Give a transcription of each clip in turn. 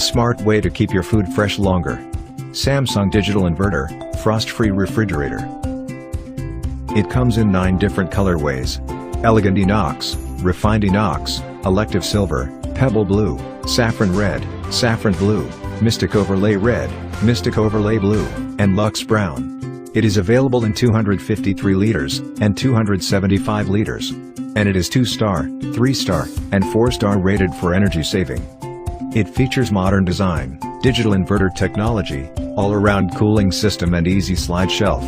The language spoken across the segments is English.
the smart way to keep your food fresh longer. Samsung Digital Inverter, Frost-Free Refrigerator. It comes in 9 different colorways. Elegant Inox, Refined Inox, Elective Silver, Pebble Blue, Saffron Red, Saffron Blue, Mystic Overlay Red, Mystic Overlay Blue, and Luxe Brown. It is available in 253 liters and 275 liters. And it is 2-star, 3-star, and 4-star rated for energy saving. It features modern design, digital inverter technology, all-around cooling system and easy slide shelf.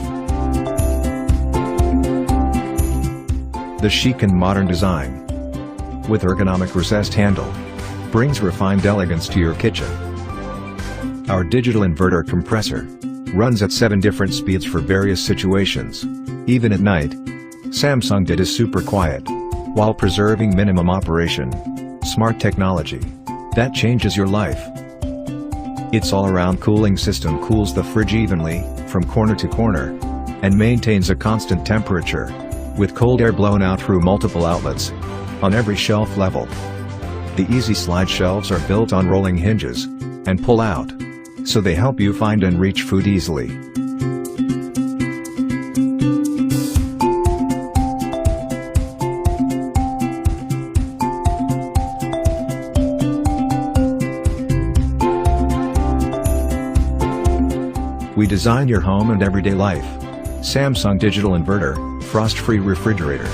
The chic and modern design, with ergonomic recessed handle, brings refined elegance to your kitchen. Our digital inverter compressor runs at 7 different speeds for various situations. Even at night, Samsung DIT is super quiet, while preserving minimum operation. Smart technology that changes your life. Its all-around cooling system cools the fridge evenly, from corner to corner, and maintains a constant temperature, with cold air blown out through multiple outlets, on every shelf level. The easy slide shelves are built on rolling hinges, and pull out, so they help you find and reach food easily. We design your home and everyday life. Samsung Digital Inverter, Frost-Free Refrigerator.